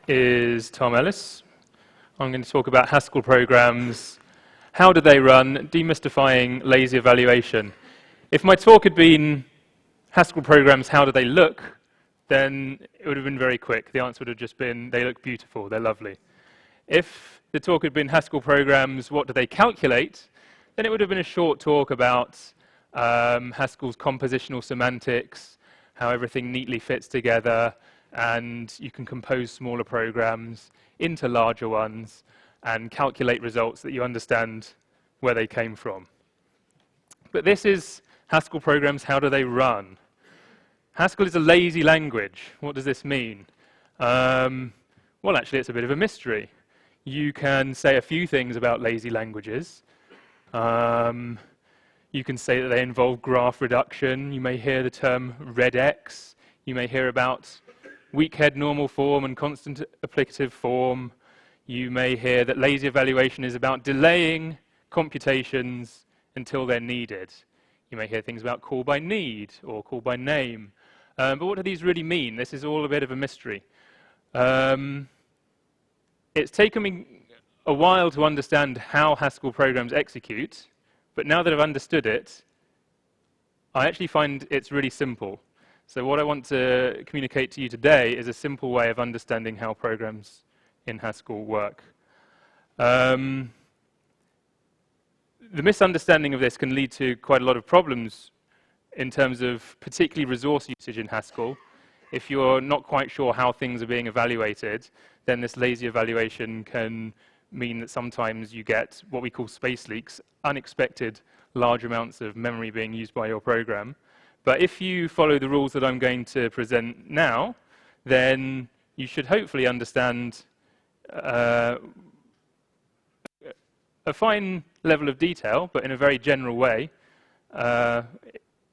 Is Tom Ellis. I'm going to talk about Haskell programs, how do they run, demystifying lazy evaluation. If my talk had been Haskell programs, how do they look, then it would have been very quick. The answer would have just been, they look beautiful, they're lovely. If the talk had been Haskell programs, what do they calculate, then it would have been a short talk about Haskell's compositional semantics, how everything neatly fits together, and you can compose smaller programs into larger ones and calculate results that you understand where they came from. But this is Haskell programs, how do they run? Haskell is a lazy language. What does this mean? Well, actually, it's a bit of a mystery. You can say a few things about lazy languages. You can say that they involve graph reduction. You may hear the term redx. You may hear about weak head normal form and constant applicative form. You may hear that lazy evaluation is about delaying computations until they're needed. You may hear things about call by need or call by name. But what do these really mean? This is all a bit of a mystery. It's taken me a while to understand how Haskell programs execute, but now that I've understood it, I actually find it's really simple. So what I want to communicate to you today is a simple way of understanding how programs in Haskell work. The misunderstanding of this can lead to quite a lot of problems in terms of particularly resource usage in Haskell. If you're not quite sure how things are being evaluated, then this lazy evaluation can mean that sometimes you get what we call space leaks, unexpected large amounts of memory being used by your program. But if you follow the rules that I'm going to present now, then you should hopefully understand a fine level of detail, but in a very general way,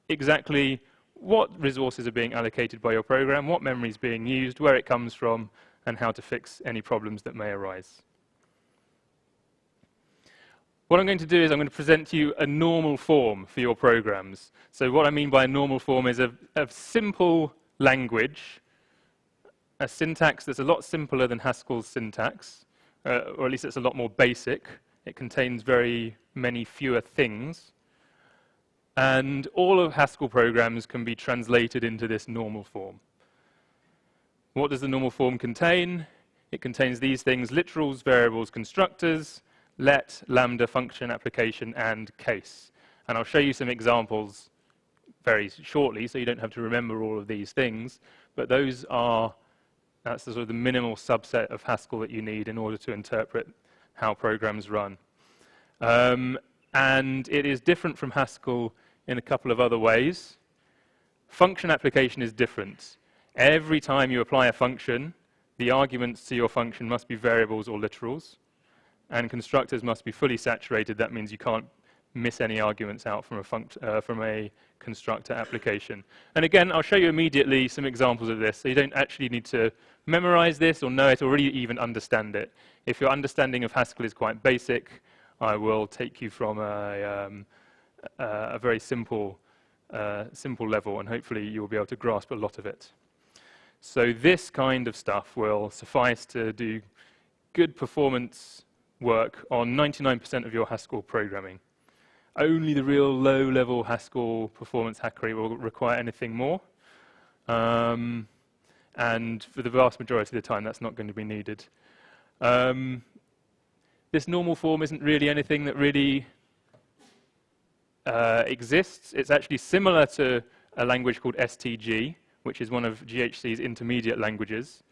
exactly what resources are being allocated by your program, what memory is being used, where it comes from, and how to fix any problems that may arise. What I'm going to do is I'm going to present to you a normal form for your programs. So what I mean by a normal form is a simple language, a syntax that's a lot simpler than Haskell's syntax, or at least it's a lot more basic. It contains very many fewer things. And all of Haskell programs can be translated into this normal form. What does the normal form contain? It contains these things: literals, variables, constructors, let, lambda, function, application, and case. And I'll show you some examples very shortly, so you don't have to remember all of these things. But that's the sort of the minimal subset of Haskell that you need in order to interpret how programs run. And it is different from Haskell in a couple of other ways. Function application is different. Every time you apply a function, the arguments to your function must be variables or literals. And constructors must be fully saturated. That means you can't miss any arguments out from a constructor application. And again, I'll show you immediately some examples of this, so you don't actually need to memorize this or know it or really even understand it. If your understanding of Haskell is quite basic, I will take you from a very simple level, and hopefully you'll be able to grasp a lot of it. So this kind of stuff will suffice to do good performance work on 99% of your Haskell programming. Only the real low-level Haskell performance hackery will require anything more. And for the vast majority of the time, that's not going to be needed. This normal form isn't really anything that really exists. It's actually similar to a language called STG, which is one of GHC's intermediate languages.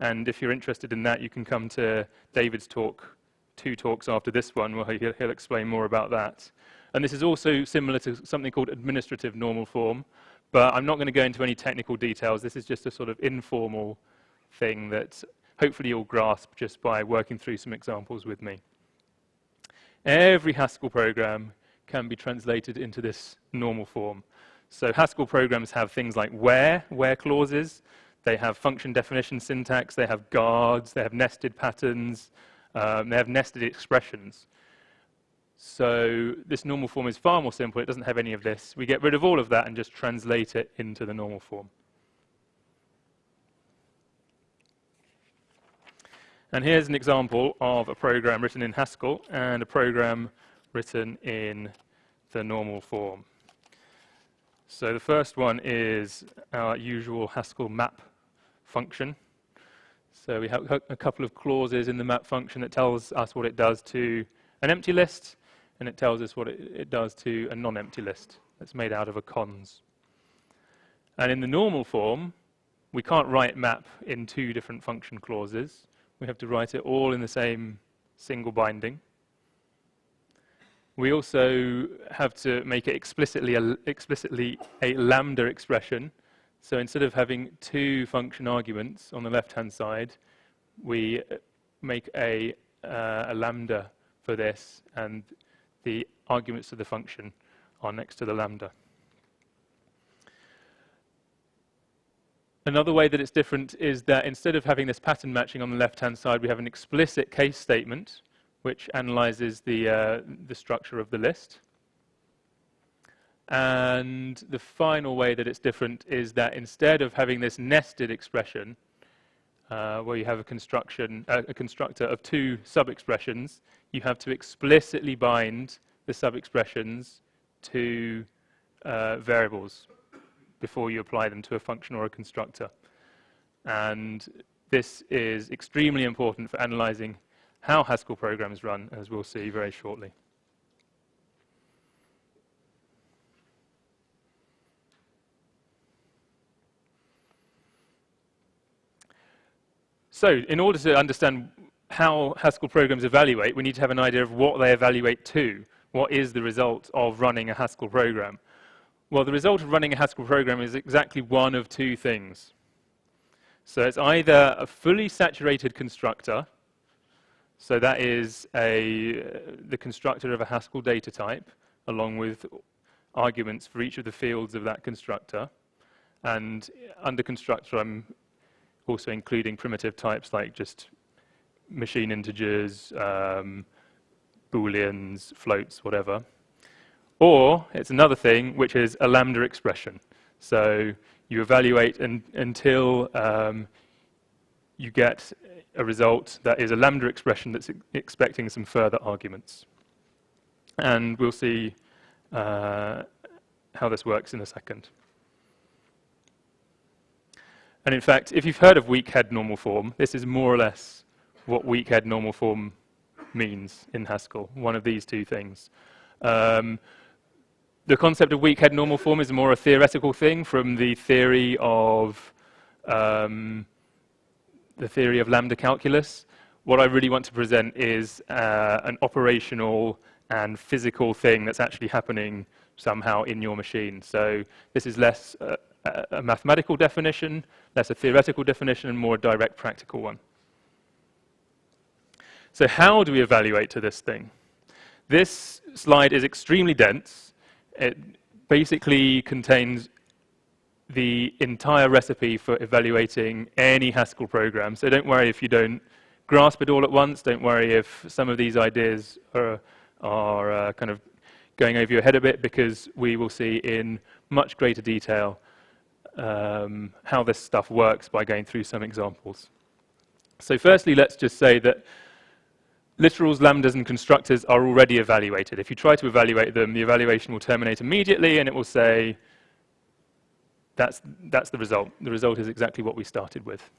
And if you're interested in that, you can come to David's talk, 2 talks after this one, where he'll explain more about that. And this is also similar to something called administrative normal form, but I'm not going to go into any technical details. This is just a sort of informal thing that hopefully you'll grasp just by working through some examples with me. Every Haskell program can be translated into this normal form. So Haskell programs have things like where clauses, they have function definition syntax, they have guards, they have nested patterns, they have nested expressions. So this normal form is far more simple. It doesn't have any of this. We get rid of all of that and just translate it into the normal form. And here's an example of a program written in Haskell and a program written in the normal form. So the first one is our usual Haskell map function. So we have a couple of clauses in the map function that tells us what it does to an empty list, and it tells us what it does to a non-empty list that's made out of a cons. And in the normal form, we can't write map in two different function clauses. We have to write it all in the same single binding. We also have to make it explicitly a lambda expression. So instead of having two function arguments on the left-hand side, we make a lambda for this, and the arguments to the function are next to the lambda. Another way that it's different is that instead of having this pattern matching on the left-hand side, we have an explicit case statement which analyzes the structure of the list. And the final way that it's different is that instead of having this nested expression, where you have a constructor of two sub-expressions, you have to explicitly bind the sub-expressions to variables before you apply them to a function or a constructor. And this is extremely important for analyzing how Haskell programs run, as we'll see very shortly. So, in order to understand how Haskell programs evaluate, we need to have an idea of what they evaluate to. What is the result of running a Haskell program? Well, the result of running a Haskell program is exactly one of two things. So it's either a fully saturated constructor, so that is the constructor of a Haskell data type, along with arguments for each of the fields of that constructor. And under constructor, I'm also including primitive types like just machine integers, booleans, floats, whatever. Or it's another thing, which is a lambda expression. So you evaluate until you get a result that is a lambda expression that's expecting some further arguments. And we'll see how this works in a second. And in fact, if you've heard of weak head normal form, this is more or less what weak head normal form means in Haskell, one of these two things. The concept of weak head normal form is more a theoretical thing from the theory of lambda calculus. What I really want to present is an operational and physical thing that's actually happening somehow in your machine. So this is less a mathematical definition, less a theoretical definition, and more a direct practical one. So how do we evaluate to this thing? This slide is extremely dense. It basically contains the entire recipe for evaluating any Haskell program. So don't worry if you don't grasp it all at once. Don't worry if some of these ideas are kind of going over your head a bit, because we will see in much greater detail how this stuff works by going through some examples. So firstly, let's just say that literals, lambdas, and constructors are already evaluated. If you try to evaluate them, the evaluation will terminate immediately, and it will say, that's the result. The result is exactly what we started with.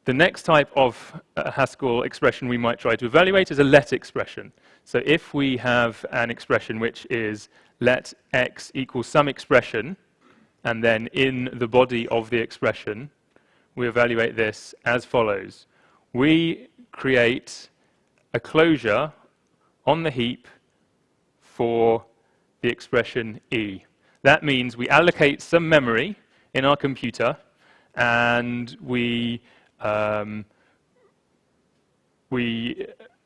The next type of Haskell expression we might try to evaluate is a let expression. So if we have an expression which is let x equal some expression, and then in the body of the expression, we evaluate this as follows. We create a closure on the heap for the expression e. That means we allocate some memory in our computer, and we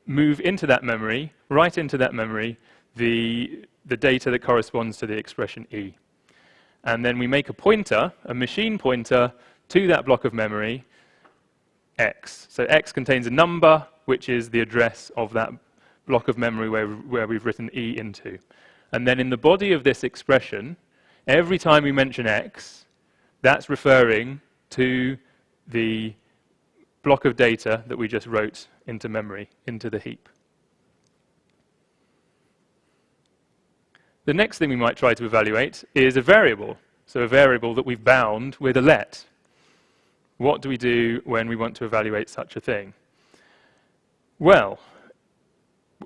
move into that memory, right into that memory, the data that corresponds to the expression e. And then we make a pointer, a machine pointer, to that block of memory, x. So x contains a number, which is the address of that block of memory where we've written e into. And then in the body of this expression, every time we mention x, that's referring to the block of data that we just wrote into memory, into the heap. The next thing we might try to evaluate is a variable. So a variable that we've bound with a let. What do we do when we want to evaluate such a thing? Well,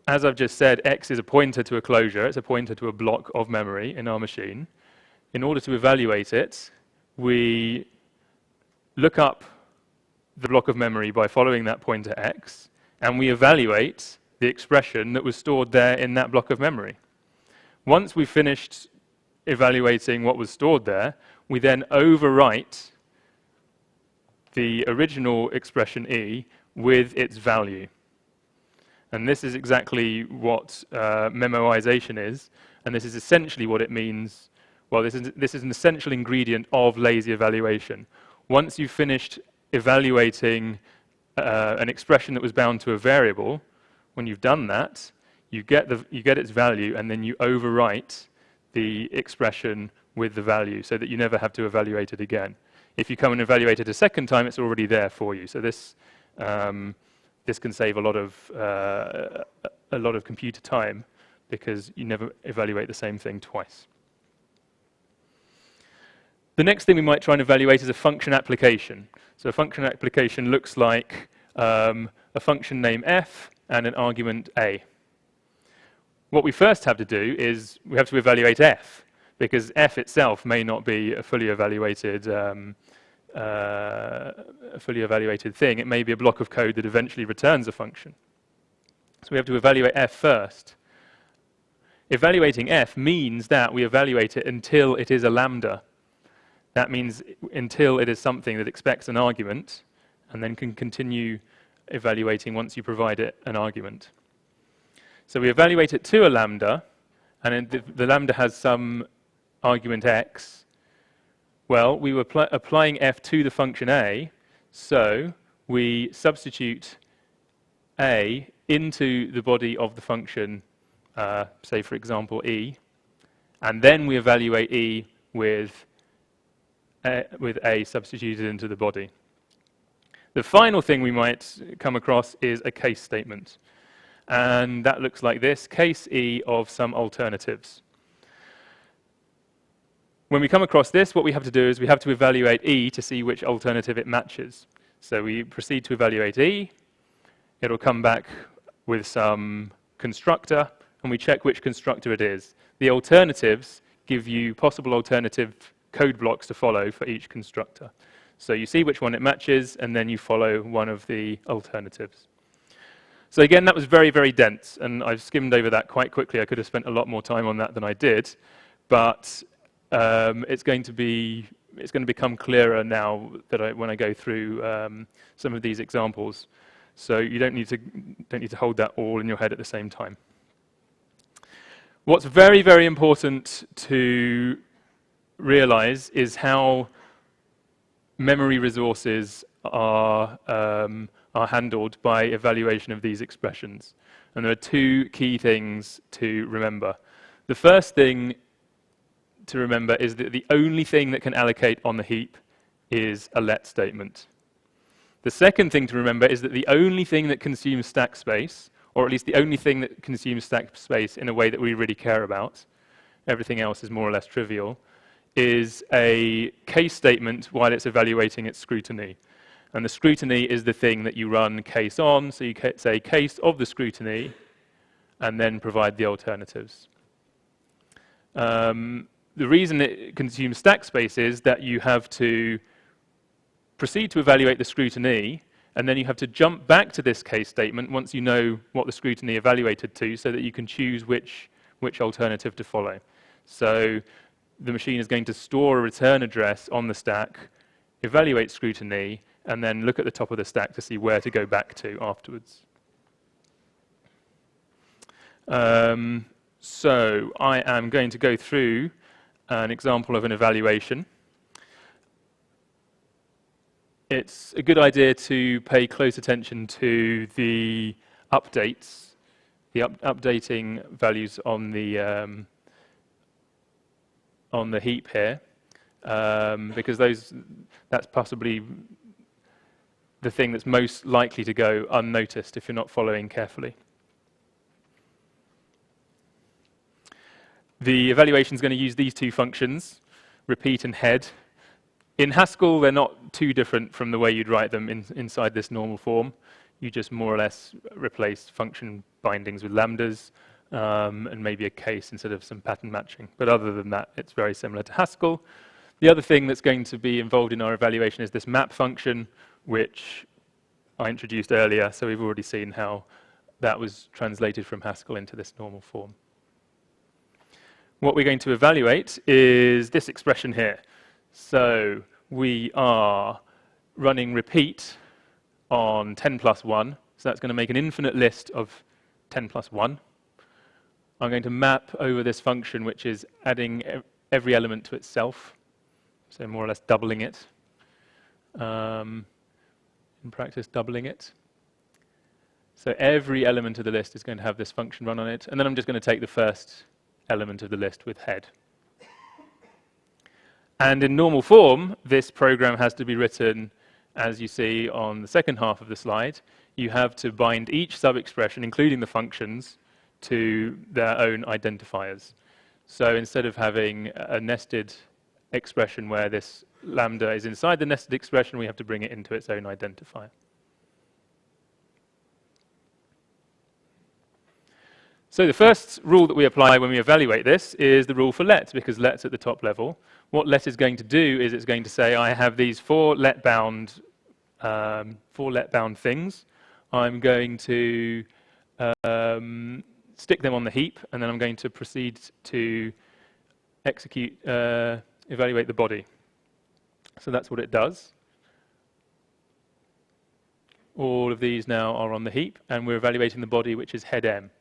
as I've just said, x is a pointer to a closure. It's a pointer to a block of memory in our machine. In order to evaluate it, we look up the block of memory by following that pointer x, and we evaluate the expression that was stored there in that block of memory. Once we've finished evaluating what was stored there, we then overwrite the original expression e with its value. And this is exactly what memoization is, and this is essentially what it means. Well, this is an essential ingredient of lazy evaluation. Once you've finished evaluating an expression that was bound to a variable, when you've done that, you get its value, and then you overwrite the expression with the value so that you never have to evaluate it again. If you come and evaluate it a second time, it's already there for you. So this can save a lot of computer time because you never evaluate the same thing twice. The next thing we might try and evaluate is a function application. So a function application looks like a function name f and an argument a. What we first have to do is we have to evaluate f, because f itself may not be a fully evaluated thing. It may be a block of code that eventually returns a function. So we have to evaluate f first. Evaluating f means that we evaluate it until it is a lambda. That means until it is something that expects an argument and then can continue evaluating once you provide it an argument. So we evaluate it to a lambda, and the lambda has some argument x. Well, we were applying f to the function a, so we substitute a into the body of the function, say for example e, and then we evaluate e with a substituted into the body. The final thing we might come across is a case statement. And that looks like this, case E of some alternatives. When we come across this, what we have to do is we have to evaluate E to see which alternative it matches. So we proceed to evaluate E. It'll come back with some constructor, and we check which constructor it is. The alternatives give you possible alternative code blocks to follow for each constructor. So you see which one it matches, and then you follow one of the alternatives. So again, that was very, very dense, and I've skimmed over that quite quickly. I could have spent a lot more time on that than I did, but it's going to become clearer now that when I go through some of these examples. So you don't need to hold that all in your head at the same time. What's very, very important to realize is how memory resources are handled by evaluation of these expressions. And there are two key things to remember. The first thing to remember is that the only thing that can allocate on the heap is a let statement. The second thing to remember is that the only thing that consumes stack space, or at least the only thing that consumes stack space in a way that we really care about, everything else is more or less trivial, is a case statement while it's evaluating its scrutiny. And the scrutiny is the thing that you run case on, so you say case of the scrutiny, and then provide the alternatives. The reason it consumes stack space is that you have to proceed to evaluate the scrutiny, and then you have to jump back to this case statement once you know what the scrutiny evaluated to, so that you can choose which alternative to follow. So the machine is going to store a return address on the stack, evaluate scrutiny, and then look at the top of the stack to see where to go back to afterwards. So I am going to go through an example of an evaluation. It's a good idea to pay close attention to the updates, updating values on the heap here, because that's possibly the thing that's most likely to go unnoticed if you're not following carefully. The evaluation is going to use these two functions, repeat and head. In Haskell, they're not too different from the way you'd write them inside this normal form. You just more or less replace function bindings with lambdas and maybe a case instead of some pattern matching. But other than that, it's very similar to Haskell. The other thing that's going to be involved in our evaluation is this map function, which I introduced earlier. So we've already seen how that was translated from Haskell into this normal form. What we're going to evaluate is this expression here. So we are running repeat on 10 plus 1. So that's going to make an infinite list of 10 plus 1. I'm going to map over this function, which is adding every element to itself. So more or less doubling it. In practice, doubling it. So every element of the list is going to have this function run on it. And then I'm just going to take the first element of the list with head. And in normal form, this program has to be written, as you see on the second half of the slide. You have to bind each sub-expression, including the functions, to their own identifiers. So instead of having a nested expression where this lambda is inside the nested expression, we have to bring it into its own identifier. So the first rule that we apply when we evaluate this is the rule for let, because let's at the top level. What let is going to do is it's going to say, I have these four let-bound things. I'm going to stick them on the heap, and then I'm going to proceed to evaluate the body. So that's what it does. All of these now are on the heap, and we're evaluating the body, which is head M.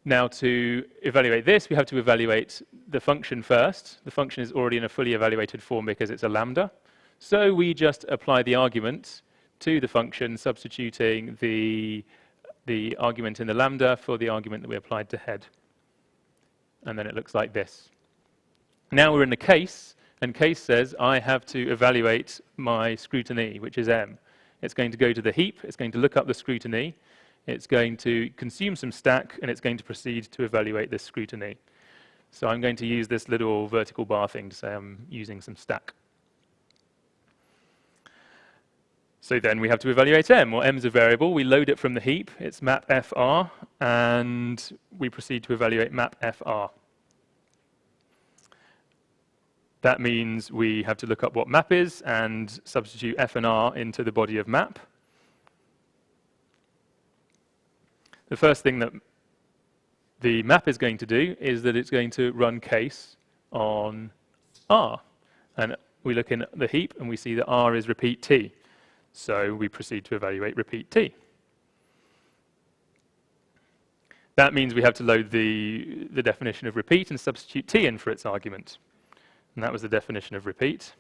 Now to evaluate this, we have to evaluate the function first. The function is already in a fully evaluated form because it's a lambda. So we just apply the argument to the function, substituting the argument in the lambda for the argument that we applied to head. And then it looks like this. Now we're in the case, and case says I have to evaluate my scrutiny, which is M. It's going to go to the heap, it's going to look up the scrutiny, it's going to consume some stack, and it's going to proceed to evaluate this scrutiny. So I'm going to use this little vertical bar thing to say I'm using some stack. So then we have to evaluate M. Well, M is a variable. We load it from the heap. It's map fr, and we proceed to evaluate map fr. That means we have to look up what map is and substitute f and r into the body of map. The first thing that the map is going to do is that it's going to run case on R. And we look in the heap and we see that R is repeat T. So we proceed to evaluate repeat T. That means we have to load the definition of repeat and substitute T in for its argument. And that was the definition of repeat.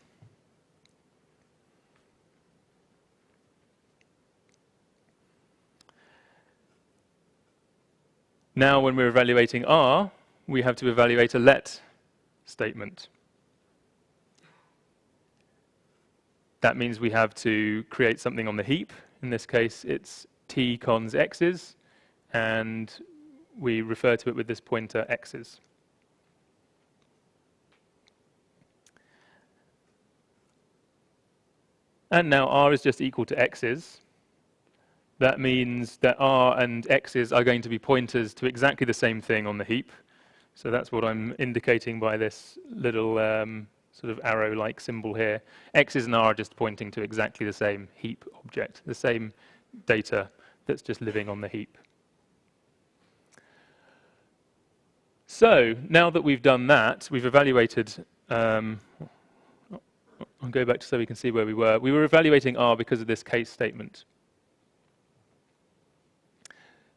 Now when we're evaluating R, we have to evaluate a let statement. That means we have to create something on the heap. In this case, it's t cons x's, and we refer to it with this pointer x's. And now R is just equal to x's. That means that R and x's are going to be pointers to exactly the same thing on the heap. So that's what I'm indicating by this little sort of arrow-like symbol here. X's and R are just pointing to exactly the same heap object, the same data that's just living on the heap. So now that we've done that, we've evaluated, I'll go back so we can see where we were. We were evaluating R because of this case statement.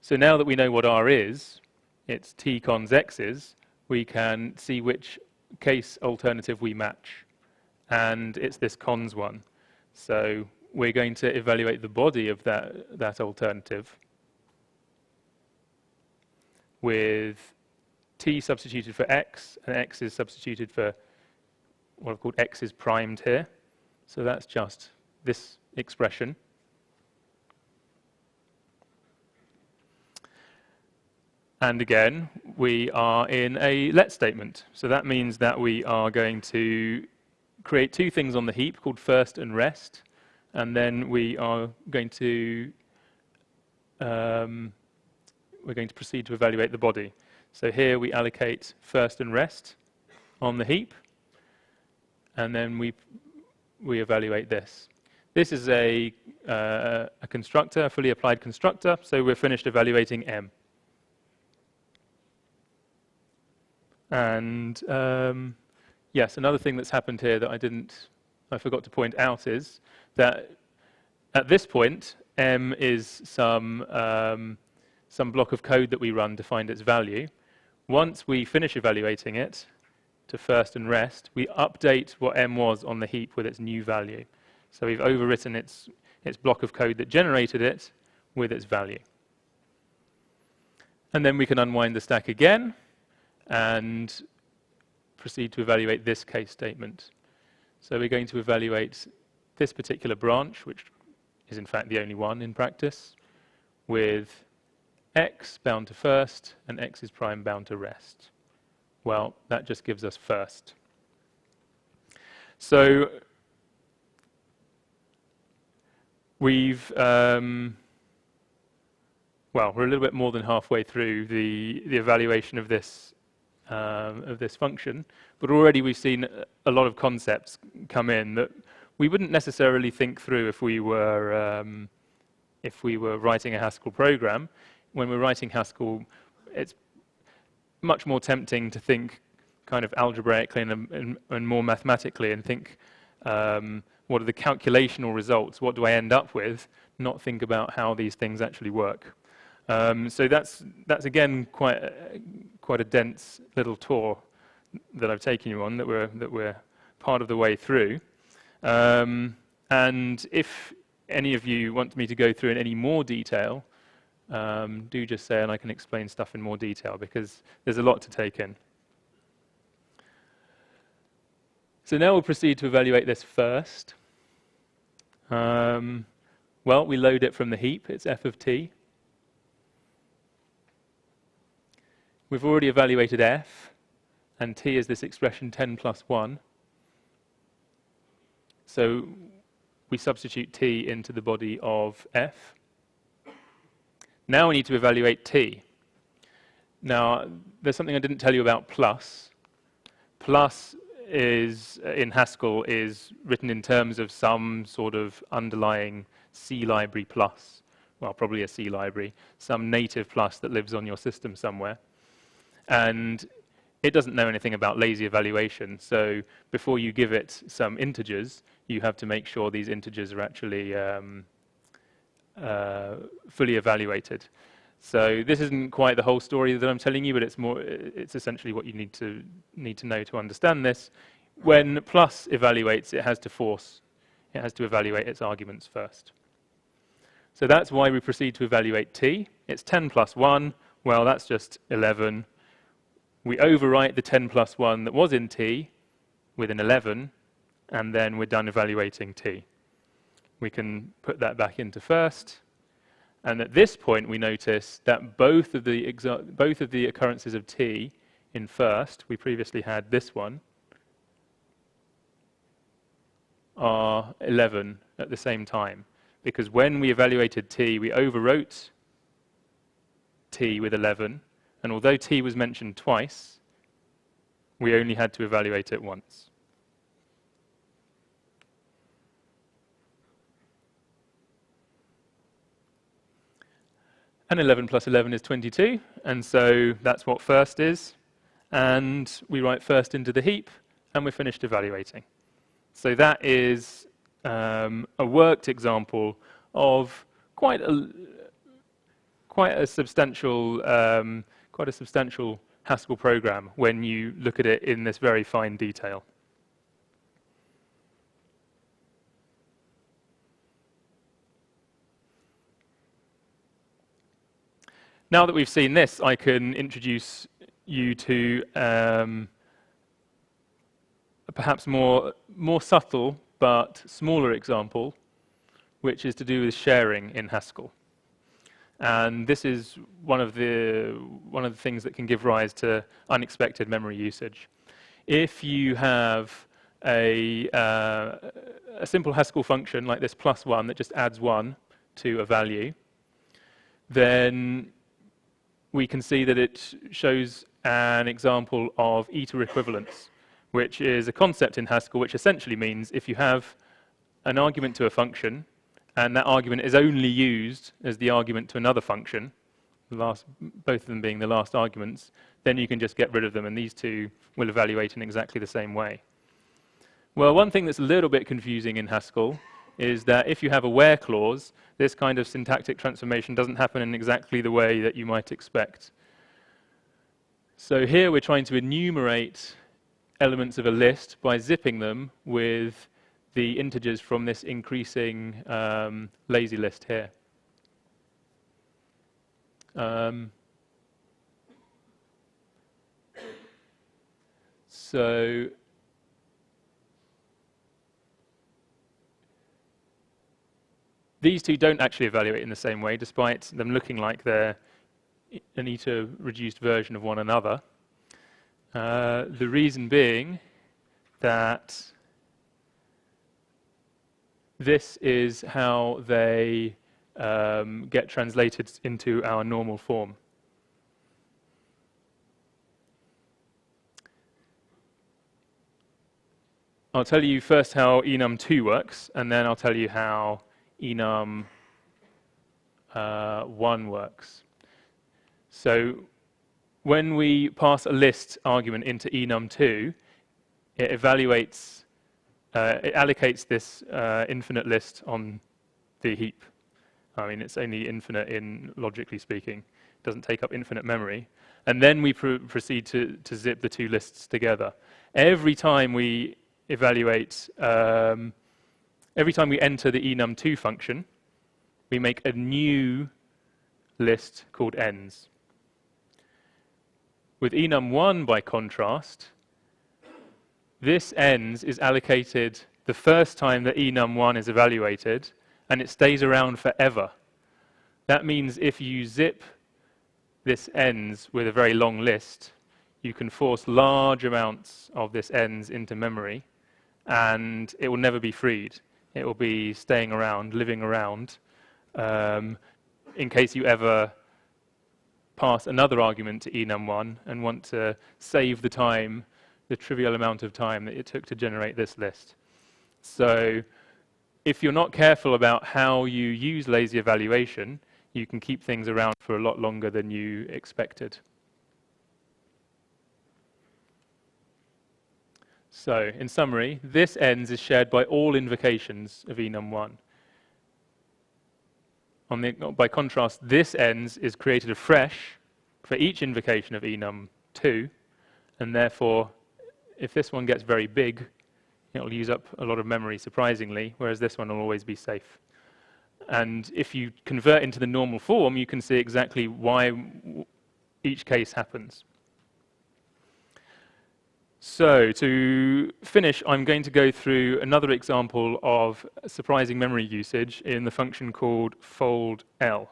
So now that we know what R is, it's t cons x's, we can see which case alternative we match. And it's this cons one. So we're going to evaluate the body of that alternative with t substituted for x, and x is substituted for what I've called x is primed here. So that's just this expression. And again, we are in a let statement. So that means that we are going to create two things on the heap called first and rest. And then we are going to proceed to evaluate the body. So here we allocate first and rest on the heap. And then we evaluate this. This is a constructor, a fully applied constructor. So we're finished evaluating M. And yes, another thing that's happened here that I forgot to point out is that at this point, M is some block of code that we run to find its value. Once we finish evaluating it to first and rest, we update what M was on the heap with its new value. So we've overwritten its block of code that generated it with its value. And then we can unwind the stack again and proceed to evaluate this case statement. So we're going to evaluate this particular branch, which is in fact the only one in practice, with x bound to first and x is prime bound to rest. Well, that just gives us first. So we've well, we're a little bit more than halfway through the evaluation of this function, but already we've seen a lot of concepts come in that we wouldn't necessarily think through if we were writing a Haskell program. When we're writing Haskell, it's much more tempting to think kind of algebraically and more mathematically, and think what are the calculational results? What do I end up with? Not think about how these things actually work. So that's again quite a dense little tour that I've taken you on, that we're part of the way through. And if any of you want me to go through in any more detail, do just say, and I can explain stuff in more detail, because there's a lot to take in. So now we'll proceed to evaluate this first. Well, we load it from the heap. It's f of t. We've already evaluated f, and t is this expression 10 plus 1. So we substitute t into the body of f. Now we need to evaluate t. Now, there's something I didn't tell you about plus. Plus is, in Haskell, is written in terms of some sort of underlying C library plus. Well, probably a C library, some native plus that lives on your system somewhere. And it doesn't know anything about lazy evaluation, so before you give it some integers, you have to make sure these integers are actually fully evaluated. So this isn't quite the whole story that I'm telling you, but it's essentially what you need to know to understand this. When plus evaluates, it has to evaluate its arguments first. So that's why we proceed to evaluate t. It's 10 plus 1. Well, that's just 11. We overwrite the 10 plus 1 that was in t with an 11, and then we're done evaluating t. We can put that back into first, and at this point we notice that both of the occurrences of t in first, we previously had this one, are 11 at the same time, because when we evaluated t, we overwrote t with 11, and although t was mentioned twice, we only had to evaluate it once. And 11 plus 11 is 22, and so that's what first is. And we write first into the heap, and we're finished evaluating. So that is a worked example of quite a substantial Haskell program when you look at it in this very fine detail. Now that we've seen this, I can introduce you to perhaps more subtle but smaller example which is to do with sharing in Haskell. And this is one of the things that can give rise to unexpected memory usage. If you have a simple Haskell function like this +1 that just adds 1 to a value, then we can see that it shows an example of eta equivalence, which is a concept in Haskell which essentially means if you have an argument to a function and that argument is only used as the argument to another function, both of them being the last arguments, then you can just get rid of them, and these two will evaluate in exactly the same way. Well, one thing that's a little bit confusing in Haskell is that if you have a where clause, this kind of syntactic transformation doesn't happen in exactly the way that you might expect. So here we're trying to enumerate elements of a list by zipping them with the integers from this increasing lazy list here. So these two don't actually evaluate in the same way, despite them looking like they're an eta reduced version of one another. The reason being that this is how they get translated into our normal form. I'll tell you first how enum2 works, and then I'll tell you how enum1 works. So when we pass a list argument into enum2, it evaluates, it allocates this infinite list on the heap. I mean, it's only infinite in logically speaking. It doesn't take up infinite memory. And then we proceed to zip the two lists together. Every time we evaluate, every time we enter the enum2 function, we make a new list called ends. With enum1, by contrast, this ends is allocated the first time that enum1 is evaluated, and it stays around forever. That means if you zip this ends with a very long list, you can force large amounts of this ends into memory, and it will never be freed. It will be staying around, living around, in case you ever pass another argument to enum1 and want to save the time, the trivial amount of time that it took to generate this list. So if you're not careful about how you use lazy evaluation, you can keep things around for a lot longer than you expected. So, in summary, this ends is shared by all invocations of enum1. By contrast, this ends is created afresh for each invocation of enum2, and therefore, if this one gets very big, it'll use up a lot of memory, surprisingly, whereas this one will always be safe. And if you convert into the normal form, you can see exactly why each case happens. So to finish, I'm going to go through another example of surprising memory usage in the function called foldL.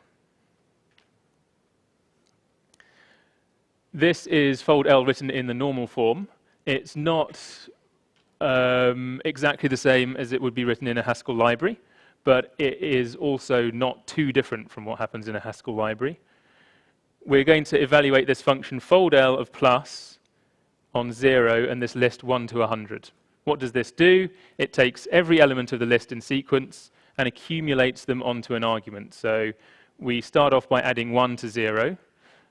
This is foldL written in the normal form. It's not exactly the same as it would be written in a Haskell library, but it is also not too different from what happens in a Haskell library. We're going to evaluate this function foldL of plus on 0 and this list 1 to 100. What does this do? It takes every element of the list in sequence and accumulates them onto an argument. So we start off by adding 1 to 0,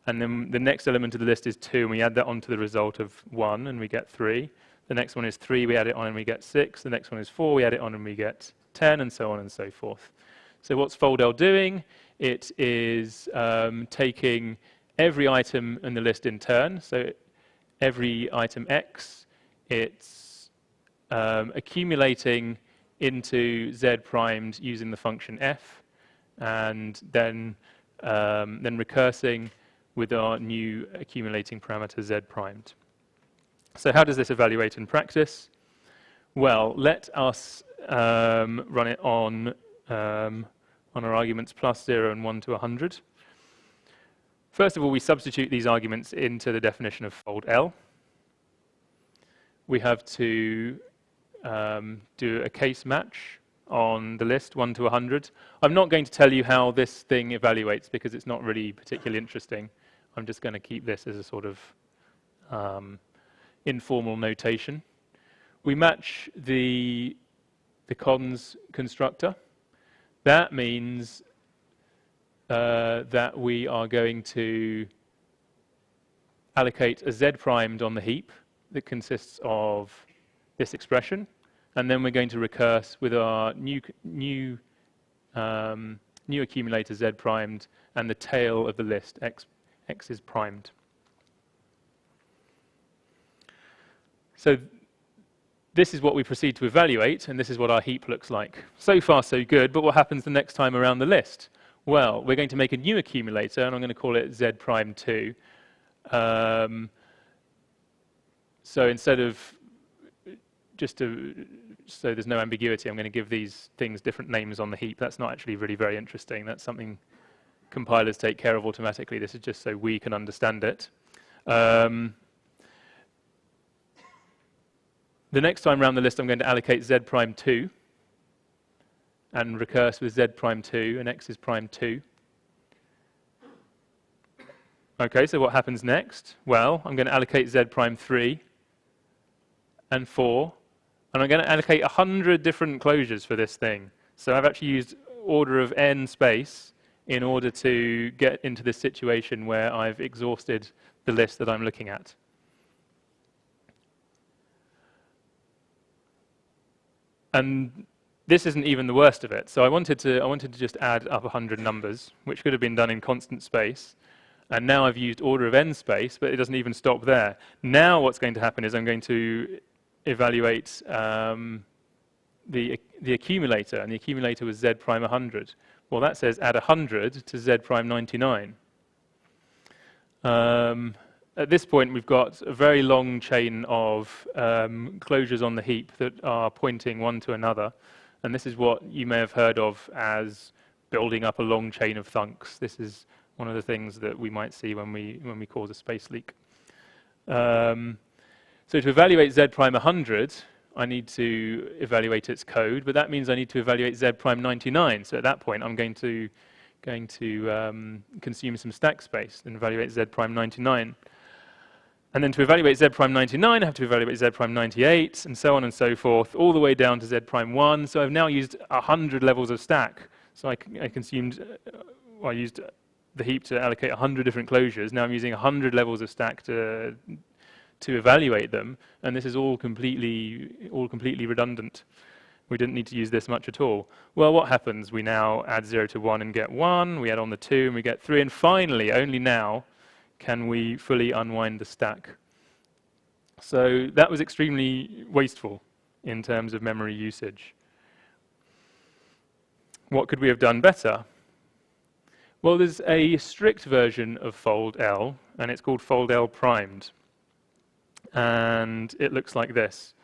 and then the next element of the list is 2, and we add that onto the result of 1, and we get 3. The next one is 3, we add it on and we get 6. The next one is 4, we add it on and we get 10, and so on and so forth. So what's foldL doing? It is taking every item in the list in turn. So every item X, it's accumulating into Z primed using the function f, and then recursing with our new accumulating parameter Z primed. So how does this evaluate in practice? Well, let us run it on on our arguments plus 0 and 1 to 100. First of all, we substitute these arguments into the definition of fold L. We have to do a case match on the list 1 to 100. I'm not going to tell you how this thing evaluates because it's not really particularly interesting. I'm just going to keep this as a sort of informal notation. We match the cons constructor. That means that we are going to allocate a z primed on the heap that consists of this expression, and then we're going to recurse with our new accumulator z primed and the tail of the list x is primed. So this is what we proceed to evaluate, and this is what our heap looks like. So far so good, but what happens the next time around the list? Well, we're going to make a new accumulator, and I'm going to call it z prime 2. So instead of, so there's no ambiguity, I'm going to give these things different names on the heap. That's not actually really very interesting. That's something compilers take care of automatically. This is just so we can understand it. The next time around the list, I'm going to allocate z prime 2 and recurse with z prime 2, and x is prime 2. Okay, so what happens next? Well, I'm going to allocate z prime 3 and 4, and I'm going to allocate 100 different closures for this thing. So I've actually used order of n space in order to get into this situation where I've exhausted the list that I'm looking at. And this isn't even the worst of it. So I wanted to just add up 100 numbers, which could have been done in constant space. And now I've used order of n space, but it doesn't even stop there. Now what's going to happen is I'm going to evaluate the accumulator, and the accumulator was z prime 100. Well, that says add 100 to z prime 99. At this point, we've got a very long chain of closures on the heap that are pointing one to another. And this is what you may have heard of as building up a long chain of thunks. This is one of the things that we might see when we cause a space leak. So to evaluate z prime 100, I need to evaluate its code, but that means I need to evaluate z prime 99. So at that point, I'm going to consume some stack space and evaluate z prime 99. And then to evaluate z prime 99, I have to evaluate z prime 98, and so on and so forth, all the way down to z prime 1. So I've now used 100 levels of stack. So I used the heap to allocate 100 different closures. Now I'm using 100 levels of stack to evaluate them, and this is all completely redundant. We didn't need to use this much at all. Well, what happens? We now add 0 to 1 and get 1. We add on the 2 and we get 3. And finally, only now, can we fully unwind the stack. So that was extremely wasteful in terms of memory usage. What could we have done better? Well, there's a strict version of fold L, and it's called fold L primed. And it looks like this.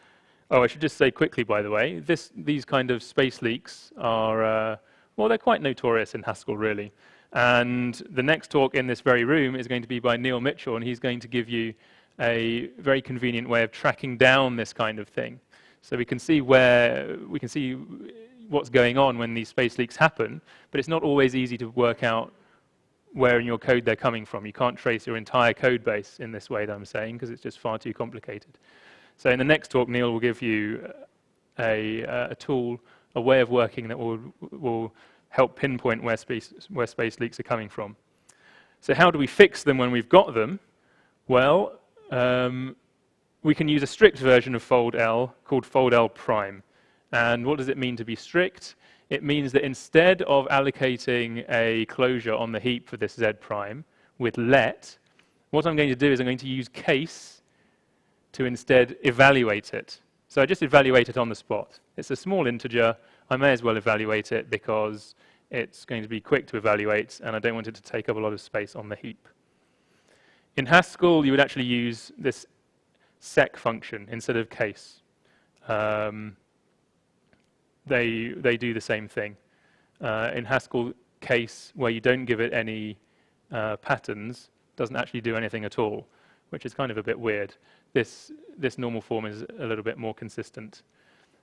Oh, I should just say quickly, by the way, these kind of space leaks are, well, they're quite notorious in Haskell, really. And the next talk in this very room is going to be by Neil Mitchell, and he's going to give you a very convenient way of tracking down this kind of thing. So we can see what's going on when these space leaks happen, but it's not always easy to work out where in your code they're coming from. You can't trace your entire code base in this way that I'm saying, because it's just far too complicated. So in the next talk, Neil will give you a tool, a way of working that will help pinpoint where space leaks are coming from. So how do we fix them when we've got them? Well, we can use a strict version of fold L called fold L prime. And what does it mean to be strict? It means that instead of allocating a closure on the heap for this z prime with let, what I'm going to do is I'm going to use case to instead evaluate it. So I just evaluate it on the spot. It's a small integer. I may as well evaluate it because it's going to be quick to evaluate, and I don't want it to take up a lot of space on the heap. In Haskell, you would actually use this sec function instead of case. They do the same thing. In Haskell, case where you don't give it any patterns doesn't actually do anything at all, which is kind of a bit weird. This normal form is a little bit more consistent.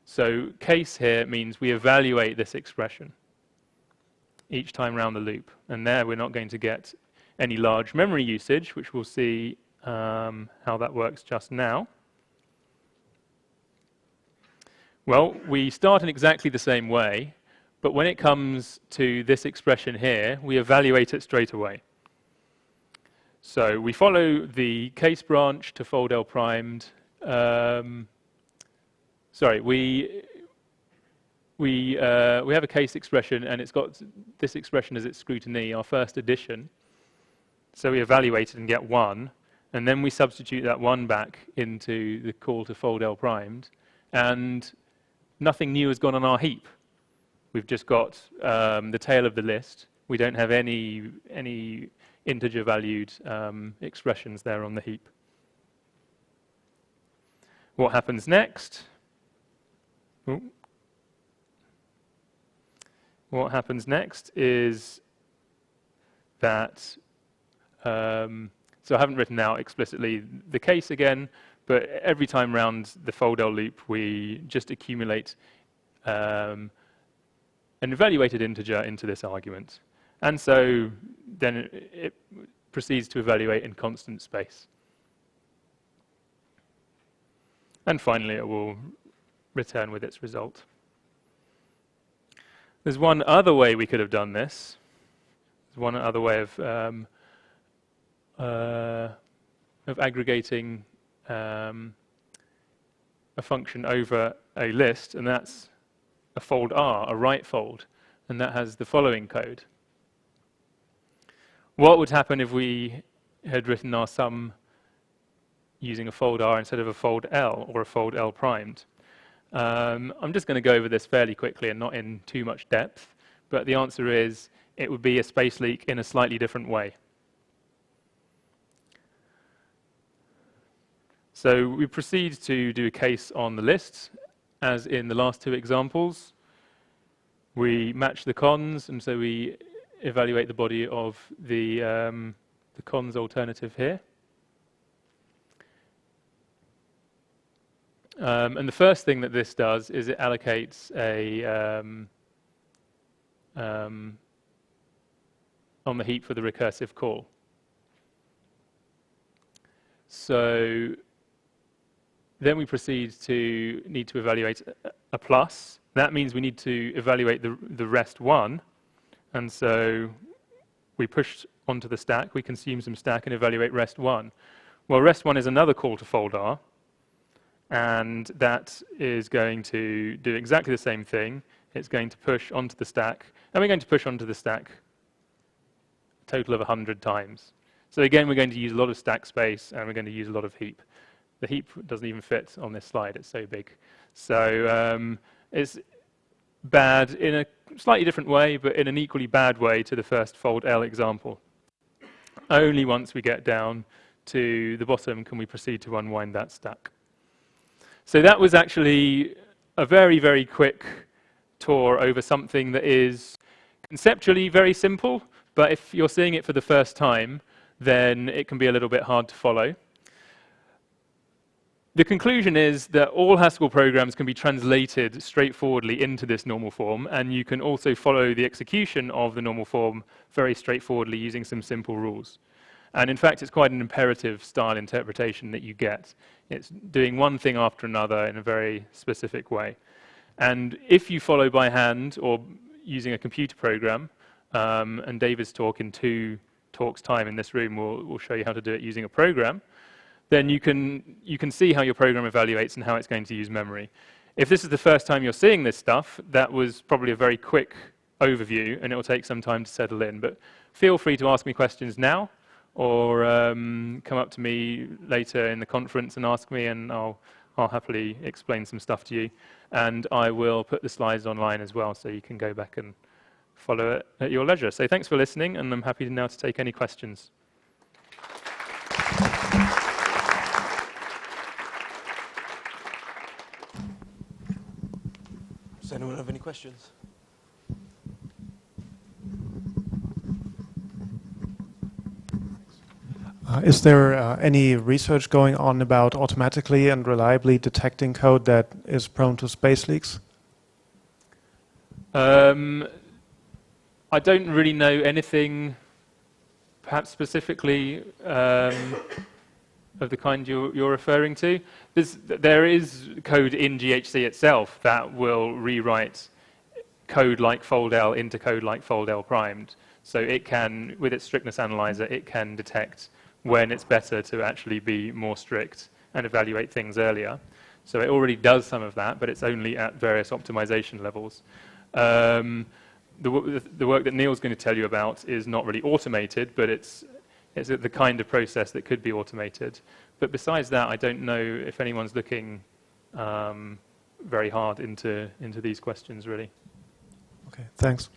So case here means we evaluate this expression each time round the loop. And there we're not going to get any large memory usage, which we'll see how that works just now. Well, we start in exactly the same way, but when it comes to this expression here, we evaluate it straight away. So we follow the case branch to fold L primed. We have a case expression, and it's got this expression as its scrutiny, our first addition. So we evaluate it and get 1, and then we substitute that 1 back into the call to fold L primed, and nothing new has gone on our heap. We've just got the tail of the list. We don't have any integer valued expressions there on the heap. What happens next? What happens next is that, so I haven't written out explicitly the case again, but every time round the fold L loop, we just accumulate an evaluated integer into this argument. And so then it proceeds to evaluate in constant space. And finally, it will return with its result. There's one other way we could have done this. There's one other way of aggregating a function over a list, and that's a fold R, a right fold, and that has the following code. What would happen if we had written our sum using a fold R instead of a fold L or a fold L primed? I'm just going to go over this fairly quickly and not in too much depth, but the answer is it would be a space leak in a slightly different way. So we proceed to do a case on the list, as in the last two examples. We match the cons, and so we evaluate the body of the cons alternative here. And the first thing that this does is it allocates a on the heap for the recursive call. So then we proceed to need to evaluate a plus. That means we need to evaluate the rest 1. And so we push onto the stack, we consume some stack and evaluate rest 1. Well, rest 1 is another call to fold R, and that is going to do exactly the same thing. It's going to push onto the stack, and we're going to push onto the stack a total of 100 times. So again, we're going to use a lot of stack space, and we're going to use a lot of heap. The heap doesn't even fit on this slide, it's so big. So it's bad in a slightly different way, but in an equally bad way to the first fold L example. Only once we get down to the bottom can we proceed to unwind that stack. So that was actually a very, very quick tour over something that is conceptually very simple, but if you're seeing it for the first time, then it can be a little bit hard to follow. The conclusion is that all Haskell programs can be translated straightforwardly into this normal form, and you can also follow the execution of the normal form very straightforwardly using some simple rules. And in fact, it's quite an imperative style interpretation that you get. It's doing one thing after another in a very specific way. And if you follow by hand or using a computer program, and David's talk in 2 talks' time in this room will show you how to do it using a program, then you can see how your program evaluates and how it's going to use memory. If this is the first time you're seeing this stuff, that was probably a very quick overview, and it will take some time to settle in. But feel free to ask me questions now, or come up to me later in the conference and ask me, and I'll happily explain some stuff to you. And I will put the slides online as well, so you can go back and follow it at your leisure. So thanks for listening, and I'm happy now to take any questions. Does anyone have any questions? Is there any research going on about automatically and reliably detecting code that is prone to space leaks? I don't really know anything, perhaps specifically of the kind you're referring to. There is code in GHC itself that will rewrite code like fold-L into code like fold-L primed. So it can, with its strictness analyzer, it can detect when it's better to actually be more strict and evaluate things earlier. So it already does some of that, but it's only at various optimization levels. The work that Neil's going to tell you about is not really automated, but it's the kind of process that could be automated. But besides that, I don't know if anyone's looking very hard into these questions, really. Okay, thanks.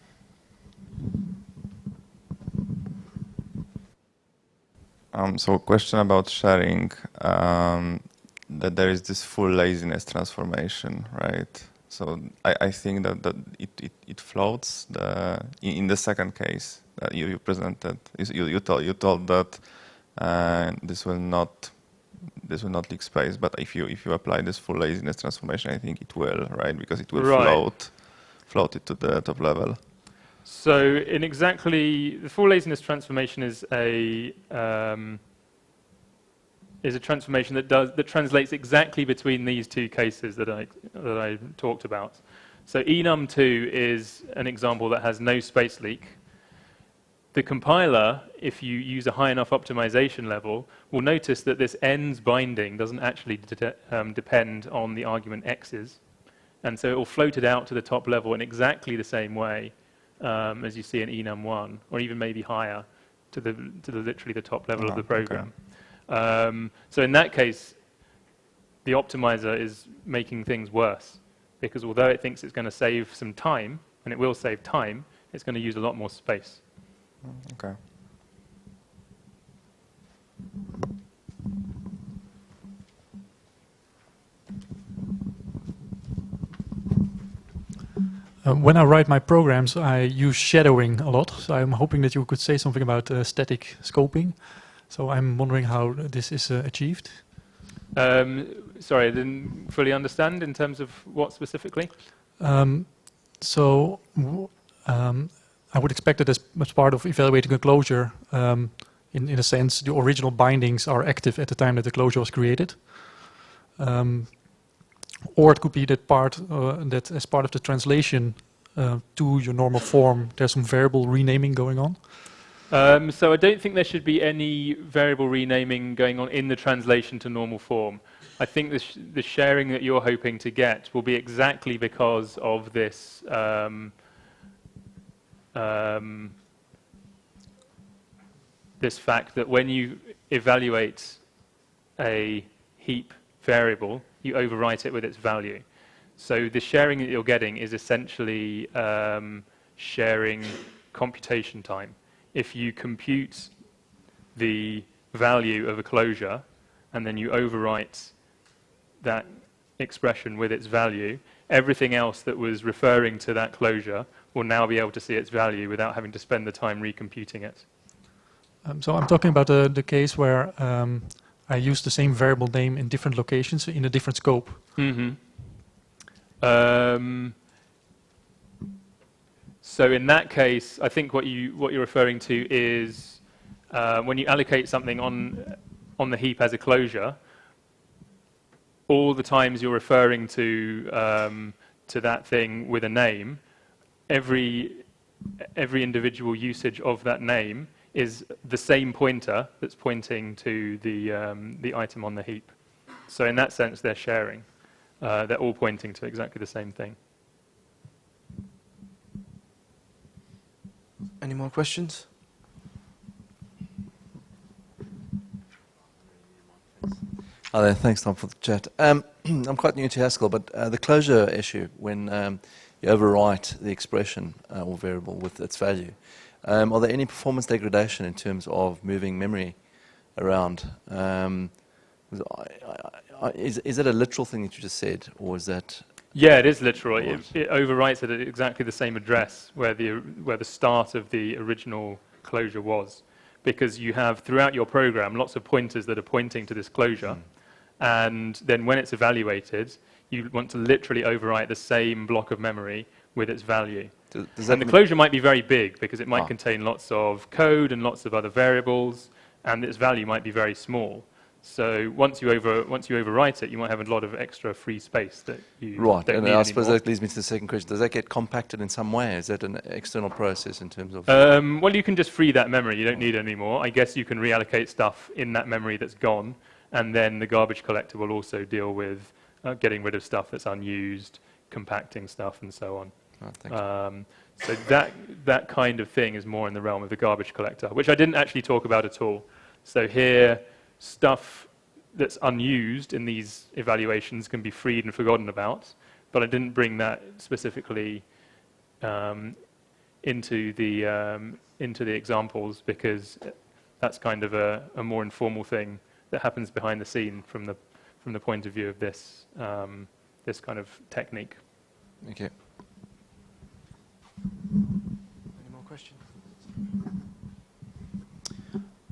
So question about sharing, that there is this full laziness transformation, right? So I think that it floats in the second case that you presented. You told that this will not leak space, but if you apply this full laziness transformation, I think it will, right? Because it will float it to the top level. So in exactly, the full laziness transformation is a transformation that translates exactly between these two cases that I talked about. So enum2 is an example that has no space leak. The compiler, if you use a high enough optimization level, will notice that this ends binding doesn't actually depend on the argument x's. And so it will float it out to the top level in exactly the same way as you see in enum1, or even maybe higher to literally the top level of the program. Okay. So in that case, the optimizer is making things worse, because although it thinks it's going to save some time, and it will save time, it's going to use a lot more space. Okay. When I write my programs, I use shadowing a lot. So I'm hoping that you could say something about static scoping. So I'm wondering how this is achieved. Sorry, I didn't fully understand in terms of what specifically? I would expect that as part of evaluating a closure, in a sense, the original bindings are active at the time that the closure was created. Or it could be that that as part of the translation to your normal form, there's some variable renaming going on. So I don't think there should be any variable renaming going on in the translation to normal form. I think the sharing that you're hoping to get will be exactly because of this this fact that when you evaluate a heap variable, you overwrite it with its value. So the sharing that you're getting is essentially sharing computation time. If you compute the value of a closure and then you overwrite that expression with its value, everything else that was referring to that closure will now be able to see its value without having to spend the time recomputing it. So I'm talking about the case where I use the same variable name in different locations in a different scope. Mm-hmm. So in that case, I think what you're referring to is when you allocate something on the heap as a closure, all the times you're referring to that thing with a name, every individual usage of that name is the same pointer that's pointing to the item on the heap. So in that sense, they're sharing. They're all pointing to exactly the same thing. Any more questions? Hi there, thanks Tom for the chat. I'm quite new to Haskell, but the closure issue, when you overwrite the expression or variable with its value, are there any performance degradation in terms of moving memory around? Is it a literal thing that you just said, or is that? Yeah, it is literal. It overwrites it at exactly the same address where the start of the original closure was. because you have throughout your program lots of pointers that are pointing to this closure, and then when it's evaluated, you want to literally overwrite the same block of memory with its value. Does that And the closure might be very big because it might contain lots of code and lots of other variables, and its value might be very small. So once you overwrite it, you might have a lot of extra free space that you Right, don't and need I suppose anymore. that leads me to the second question. Does that get compacted in some way? Is that an external process in terms of... Well, you can just free that memory. You don't need it anymore. I guess you can reallocate stuff in that memory that's gone, and then the garbage collector will also deal with getting rid of stuff that's unused, compacting stuff, and so on. Right, thank you. So that kind of thing is more in the realm of the garbage collector, which I didn't actually talk about at all. So here, stuff that's unused in these evaluations can be freed and forgotten about, but I didn't bring that specifically into the examples because that's kind of a more informal thing that happens behind the scene from the point of view of this this kind of technique. Thank you. Any more questions?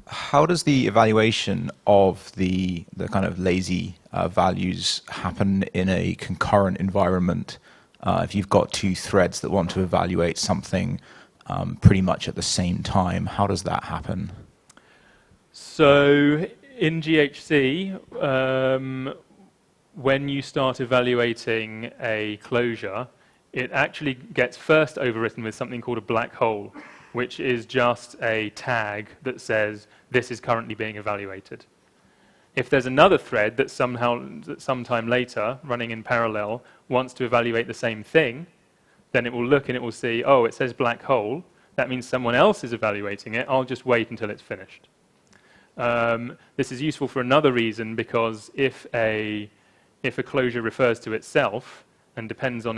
How does the evaluation of the kind of lazy values happen in a concurrent environment? If you've got two threads that want to evaluate something pretty much at the same time, how does that happen? So in GHC, when you start evaluating a closure, it actually gets first overwritten with something called a black hole, which is just a tag that says this is currently being evaluated. If there's another thread that sometime later, running in parallel, wants to evaluate the same thing, then it will look and it will see, oh, it says black hole. That means someone else is evaluating it. I'll just wait until it's finished. This is useful for another reason, because if a closure refers to itself and depends on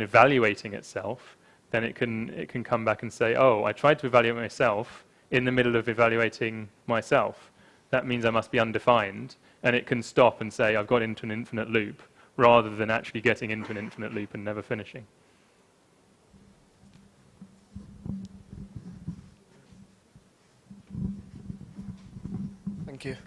evaluating itself, then it can come back and say, oh, I tried to evaluate myself in the middle of evaluating myself. That means I must be undefined, and it can stop and say, I've got into an infinite loop, rather than actually getting into an infinite loop and never finishing. Thank you.